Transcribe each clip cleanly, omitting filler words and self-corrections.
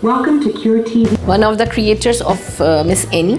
Welcome to Cure TV. One of the creators of Miss Annie.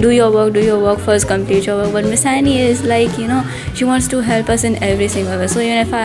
do your work, first complete your work. But Miss Annie is like, she wants to help us in every single way. So even if I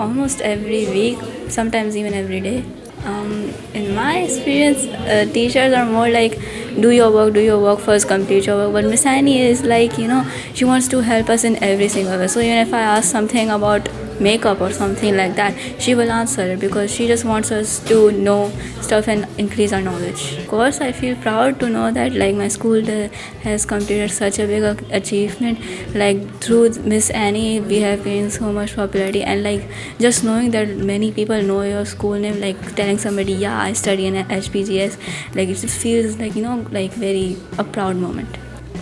almost every week, sometimes even every day. In my experience, teachers are more like, do your work, first complete your work. But Miss Annie is like, she wants to help us in every single way. So even if I ask something about makeup or something like that, she will answer it because she just wants us to know stuff and increase our knowledge. Of course, I feel proud to know that like my school has completed such a big achievement. Like through Miss Annie, we have gained so much popularity, and like just knowing that many people know your school name, like telling somebody, yeah, I study in HPGS, like it just feels like like very a proud moment.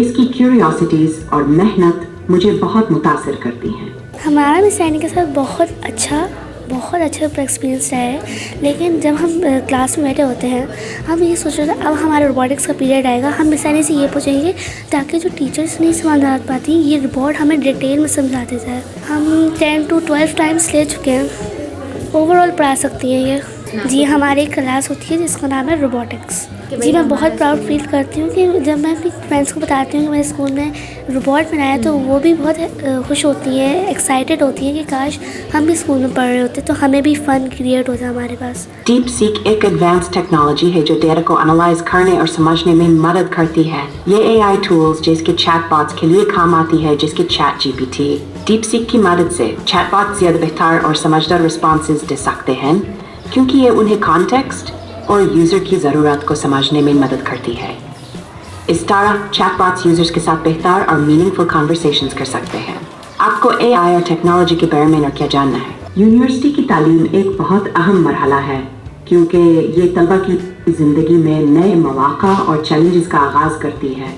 اس کی کیوریوسٹیز اور محنت مجھے بہت متاثر کرتی ہیں. ہمارا مس any کے ساتھ بہت اچھا ایکسپیرینس رہا ہے. لیکن جب ہم کلاس میں بیٹھے ہوتے ہیں ہم یہ سوچ رہے تھے اب ہمارا روبوٹکس کا پیریڈ آئے گا, ہم مس اینی سے یہ پوچھیں گے تاکہ جو ٹیچرس نہیں سمجھا پاتی یہ رپورٹ ہمیں ڈیٹیل میں سمجھاتے جائے. ہم 10 to 12 ٹائمس لے چکے ہیں. اوور آل پڑھا سکتی ہیں یہ. جی ہماری ایک کلاس ہوتی ہے جس کا نام ہے روبوٹکس. جی میں بہت پراؤڈ فیل کرتی ہوں کہ جب میں اپنی فرینڈس کو بتاتی ہوں کہ میں نے اسکول میں روبوٹ بنایا تو وہ بھی بہت خوش ہوتی ہیں, ایکسائٹیڈ ہوتی ہیں کہ کاش ہم بھی اسکول میں پڑھ رہے ہوتے تو ہمیں بھی فن کریٹ ہوتا ہمارے پاس. ڈیپ سیک ایک ایڈوانس ٹیکنالوجی ہے جو ڈیٹا کو انالائز کرنے اور سمجھنے میں مدد کرتی ہے. یہ اے آئی ٹولز جس کے چیٹ باٹس کے لیے کام آتی ہے جس کے ChatGPT. DeepSeek کی مدد سے چیٹ باٹ زیادہ بہتر اور سمجھدار رسپانسز دے سکتے ہیں کیونکہ یہ انہیں کانٹیکسٹ اور یوزر کی ضرورت کو سمجھنے میں مدد کرتی ہے. اس طرح چیٹ باٹس یوزرز کے ساتھ بہتر اور میننگ فل کانورسیشنز کر سکتے ہیں. آپ کو اے آئی اور ٹیکنالوجی کے بارے میں کیا جاننا ہے؟ یونیورسٹی کی تعلیم ایک بہت اہم مرحلہ ہے کیونکہ یہ طلبہ کی زندگی میں نئے مواقع اور چیلنجز کا آغاز کرتی ہے.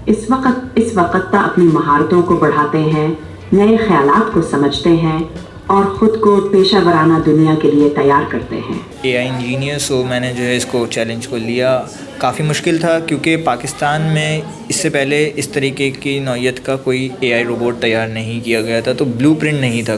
اس وقت اپنی مہارتوں کو بڑھاتے ہیں, نئے خیالات کو سمجھتے ہیں اور خود کو پیشہ ورانہ دنیا کے لیے تیار کرتے ہیں. اے آئی انجینئر سو میں نے جو ہے اس کو چیلنج کو لیا. کافی مشکل تھا کیونکہ پاکستان میں اس سے پہلے اس طریقے کی نوعیت کا کوئی اے آئی روبوٹ تیار نہیں کیا گیا تھا. تو بلو پرنٹ نہیں تھا,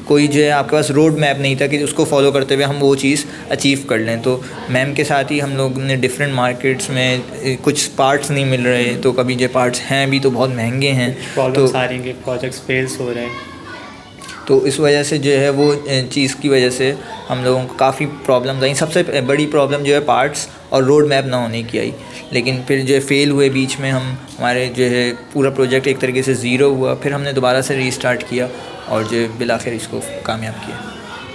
کوئی جو ہے آپ کے پاس روڈ میپ نہیں تھا کہ اس کو فالو کرتے ہوئے ہم وہ چیز اچیو کر لیں. تو میم کے ساتھ ہی ہم لوگ نے ڈفرینٹ مارکیٹس میں کچھ پارٹس نہیں مل رہے, تو کبھی جو پارٹس ہیں بھی تو بہت مہنگے ہیں, تو سارے کے پروجیکٹس فیلس ہو رہے ہیں. تو اس وجہ سے جو ہے وہ چیز کی وجہ سے ہم لوگوں کو کافی پرابلمز آئیں. سب سے بڑی پرابلم جو ہے پارٹس اور روڈ میپ نہ ہونے کی آئی. لیکن پھر جو ہے فیل ہوئے بیچ میں, ہمارے جو ہے پورا پروجیکٹ ایک طریقے سے زیرو ہوا. پھر ہم نے دوبارہ سے ری اسٹارٹ کیا اور جو بالآخر اس کو کامیاب کیا.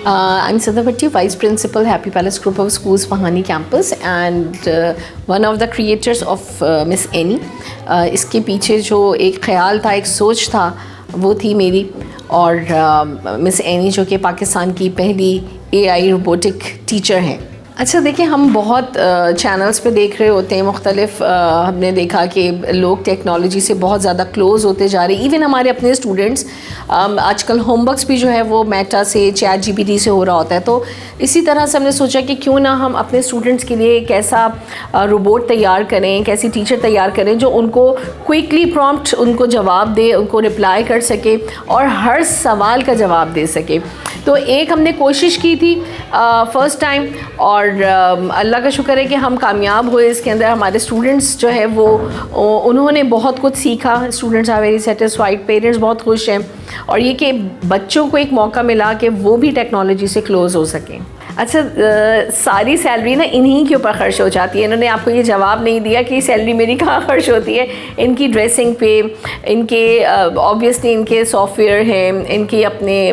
I'm Sada Bhatti, Vice Principal, Happy Palace Group of Schools, Phahani Campus, and one of the creators of Miss Annie. اس کے پیچھے جو ایک خیال تھا, ایک سوچ تھا, وہ تھی میری اور مس اینی جو کہ پاکستان کی پہلی اے آئی روبوٹک ٹیچر ہیں. اچھا دیکھیں, ہم بہت چینلز پہ دیکھ رہے ہوتے ہیں مختلف. ہم نے دیکھا کہ لوگ ٹیکنالوجی سے بہت زیادہ کلوز ہوتے جا رہے ہیں. ایون ہمارے اپنے اسٹوڈنٹس آج کل ہوم ورکس بھی جو ہے وہ میٹا سے, چیٹ جی پی ٹی سے ہو رہا ہوتا ہے. تو اسی طرح سے ہم نے سوچا کہ کیوں نہ ہم اپنے اسٹوڈنٹس کے لیے ایک ایسا روبوٹ تیار کریں, ایک ایسی ٹیچر تیار کریں جو ان کو کوئکلی پرومپٹ ان کو جواب دے, ان کو رپلائی کر سکے اور ہر سوال کا جواب دے سکے. تو ایک ہم نے کوشش کی تھی فرسٹ ٹائم, اور اللہ کا شکر ہے کہ ہم کامیاب ہوئے اس کے اندر. ہمارے اسٹوڈنٹس جو ہے وہ انہوں نے بہت کچھ سیکھا. Students are very satisfied, parents بہت خوش ہیں, اور یہ کہ بچوں کو ایک موقع ملا کہ وہ بھی ٹیکنالوجی سے کلوز ہو سکیں. اچھا, ساری سیلری نا انہی کے اوپر خرچ ہو جاتی ہے. انہوں نے آپ کو یہ جواب نہیں دیا کہ سیلری میری کہاں خرچ ہوتی ہے. ان کی ڈریسنگ پہ, ان کے آبویسلی ان کے سافٹ ویئر ہیں, ان کے اپنے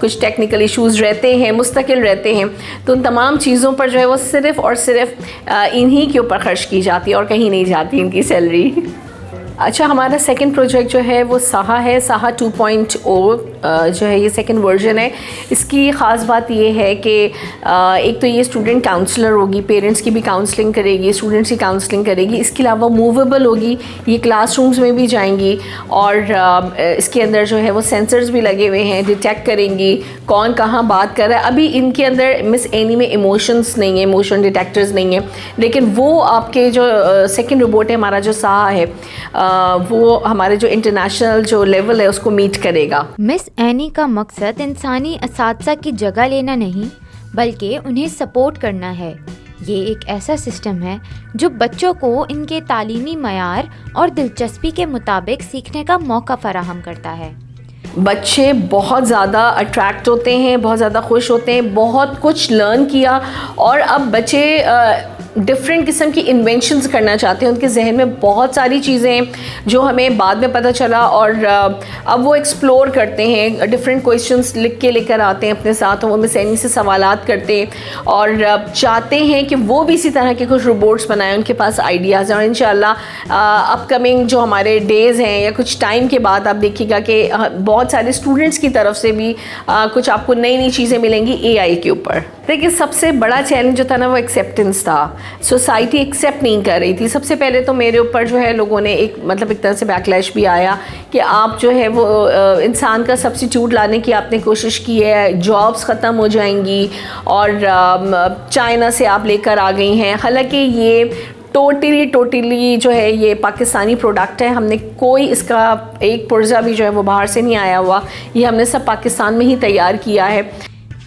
کچھ ٹیکنیکل ایشوز رہتے ہیں, مستقل رہتے ہیں, تو ان تمام چیزوں پر جو ہے وہ صرف اور صرف انہی کے اوپر خرچ کی جاتی ہے اور کہیں نہیں جاتی ان کی سیلری. اچھا, ہمارا سیکنڈ پروجیکٹ جو ہے وہ سہا ہے. سہا 2.0 جو ہے یہ سیکنڈ ورژن ہے. اس کی خاص بات یہ ہے کہ ایک تو یہ اسٹوڈنٹ کاؤنسلر ہوگی, پیرنٹس کی بھی کاؤنسلنگ کرے گی, اسٹوڈنٹس کی کاؤنسلنگ کرے گی. اس کے علاوہ موویبل ہوگی, یہ کلاس رومز میں بھی جائیں گی, اور اس کے اندر جو ہے وہ سینسرز بھی لگے ہوئے ہیں, ڈیٹیکٹ کریں گی کون کہاں بات کر رہا ہے. ابھی ان کے اندر مس اینی میں ایموشنس نہیں ہیں, ایموشن ڈیٹیکٹرز نہیں ہیں, لیکن وہ آپ کے جو سیکنڈ روبوٹ ہے ہمارا جو سہا ہے وہ ہمارے جو انٹرنیشنل جو لیول ہے اس کو میٹ کرے گا. مس اینی کا مقصد انسانی اساتذہ کی جگہ لینا نہیں بلکہ انہیں سپورٹ کرنا ہے. یہ ایک ایسا سسٹم ہے جو بچوں کو ان کے تعلیمی معیار اور دلچسپی کے مطابق سیکھنے کا موقع فراہم کرتا ہے. بچے بہت زیادہ اٹریکٹ ہوتے ہیں, بہت زیادہ خوش ہوتے ہیں, بہت کچھ لرن کیا, اور اب بچے ڈفرینٹ قسم کی انوینشنز کرنا چاہتے ہیں. ان کے ذہن میں بہت ساری چیزیں ہیں جو ہمیں بعد میں پتہ چلا, اور اب وہ ایکسپلور کرتے ہیں, ڈفرینٹ کویشچنس لکھ کے لے کر آتے ہیں اپنے ساتھ, وہ مس اینی سے سوالات کرتے ہیں اور چاہتے ہیں کہ وہ بھی اسی طرح کے کچھ روبوٹس بنائیں. ان کے پاس آئیڈیاز ہیں, اور انشاءاللہ اپ کمنگ جو ہمارے ڈیز ہیں یا کچھ ٹائم کے بعد آپ دیکھیے گا کہ بہت سارے اسٹوڈنٹس کی طرف سے بھی کچھ آپ کو نئی نئی چیزیں ملیں گی اے آئی کے اوپر. دیکھیے, سب سے بڑا چیلنج جو تھا نا وہ ایکسیپٹنس تھا. سوسائٹی ایکسیپٹ نہیں کر رہی تھی. سب سے پہلے تو میرے اوپر جو ہے لوگوں نے ایک مطلب ایک طرح سے بیکلیش بھی آیا کہ آپ جو ہے وہ انسان کا سبسٹیوٹ لانے کی آپ نے کوشش کی ہے, جابس ختم ہو جائیں گی اور چائنا سے آپ لے کر آ گئی ہیں. حالانکہ یہ ٹوٹلی جو ہے یہ پاکستانی پروڈکٹ ہے. ہم نے کوئی اس کا ایک پرزہ بھی جو ہے وہ باہر سے نہیں آیا ہوا, یہ ہم نے سب پاکستان میں ہی تیار کیا ہے.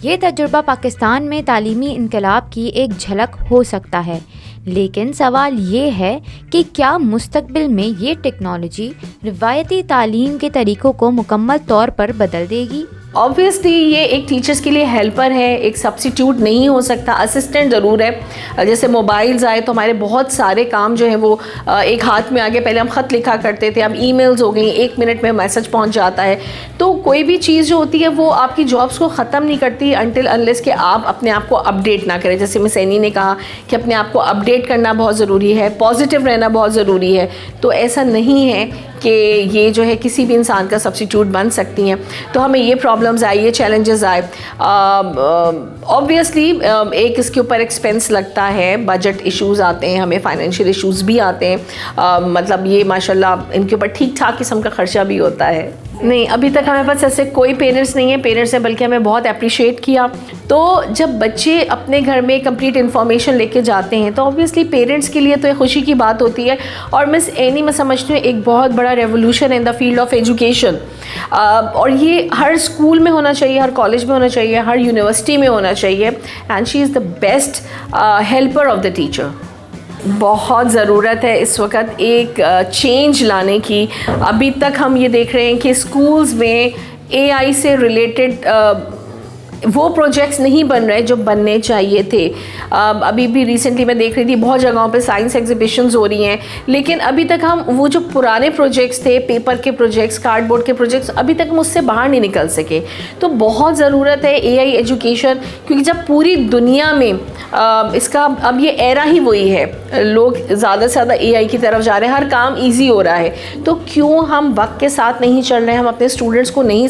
یہ تجربہ پاکستان میں تعلیمی انقلاب کی ایک جھلک ہو سکتا ہے, لیکن سوال یہ ہے کہ کیا مستقبل میں یہ ٹیکنالوجی روایتی تعلیم کے طریقوں کو مکمل طور پر بدل دے گی؟ آبویسلی یہ ایک ٹیچرس کے لیے ہیلپر ہے, ایک سبسٹیوٹ نہیں ہو سکتا, اسسٹنٹ ضرور ہے. جیسے موبائلز آئے تو ہمارے بہت سارے کام جو ہیں وہ ایک ہاتھ میں آگے, پہلے ہم خط لکھا کرتے تھے, اب ای میلز ہو گئی, 1 منٹ میں میسج پہنچ جاتا ہے. تو کوئی بھی چیز جو ہوتی ہے وہ آپ کی جابس کو ختم نہیں کرتی انٹل انلیس کہ آپ اپنے آپ کو اپڈیٹ نہ کریں. جیسے مس اینی نے کہا کہ اپنے آپ کو اپڈیٹ کرنا بہت ضروری ہے, پازیٹیو رہنا بہت ضروری ہے. تو ایسا نہیں ہے کہ یہ جو ہے کسی بھی انسان کا سبسٹیوٹ بن سکتی ہیں. تو ہمیں یہ پرابلمز آئی, یہ چیلنجز آئے. آبویسلی ایک اس کے اوپر ایکسپینس لگتا ہے, بجٹ ایشوز آتے ہیں, ہمیں فائنینشیل ایشوز بھی آتے ہیں. مطلب یہ ماشاء اللہ ان کے اوپر ٹھیک ٹھاک قسم کا خرچہ بھی ہوتا ہے. نہیں, ابھی تک ہمارے پاس ایسے کوئی پیرنٹس نہیں ہیں. پیرنٹس نے بلکہ ہمیں بہت اپریشیٹ کیا. تو جب بچے اپنے گھر میں کمپلیٹ انفارمیشن لے کے جاتے ہیں تو آبویسلی پیرنٹس کے لیے تو ایک خوشی کی بات ہوتی ہے. اور مس اینی میں سمجھتی ہوں ایک بہت بڑا revolution in the field of education, اور یہ ہر اسکول میں ہونا چاہیے, ہر کالج میں ہونا چاہیے, ہر یونیورسٹی میں ہونا چاہیے. And she is the best helper of the teacher. بہت ضرورت ہے اس وقت ایک چینج لانے کی. ابھی تک ہم یہ دیکھ رہے ہیں کہ اسکولز میں اے آئی سے ریلیٹڈ وہ پروجیکٹس نہیں بن رہے جو بننے چاہیے تھے. ابھی بھی ریسنٹلی میں دیکھ رہی تھی بہت جگہوں پہ سائنس ایگزیبیشنز ہو رہی ہیں, لیکن ابھی تک ہم وہ جو پرانے پروجیکٹس تھے, پیپر کے پروجیکٹس, کارڈ بورڈ کے پروجیکٹس, ابھی تک ہم اس سے باہر نہیں نکل سکے. تو بہت ضرورت ہے اے آئی ایجوکیشن, کیونکہ جب پوری دنیا میں اس کا اب یہ ایرا ہی وہی ہے, لوگ زیادہ سے زیادہ اے آئی کی طرف جا رہے ہیں, ہر کام ایزی ہو رہا ہے. تو کیوں ہم وقت کے ساتھ نہیں چل رہے ہیں, ہم اپنے اسٹوڈنٹس کو نہیں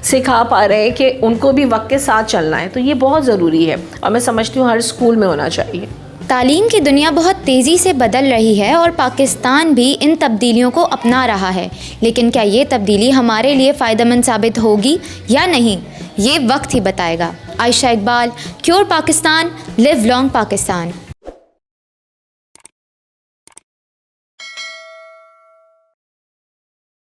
سکھا پا رہے ہیں کہ ان کو بھی وقت کے ساتھ چلنا ہے. تو یہ بہت ضروری ہے اور میں سمجھتی ہوں ہر اسکول میں ہونا چاہیے. تعلیم کی دنیا بہت تیزی سے بدل رہی ہے اور پاکستان بھی ان تبدیلیوں کو اپنا رہا ہے, لیکن کیا یہ تبدیلی ہمارے لیے فائدہ مند ثابت ہوگی یا نہیں, یہ وقت ہی بتائے گا. عائشہ اقبال, کیور پاکستان, لیو لانگ پاکستان.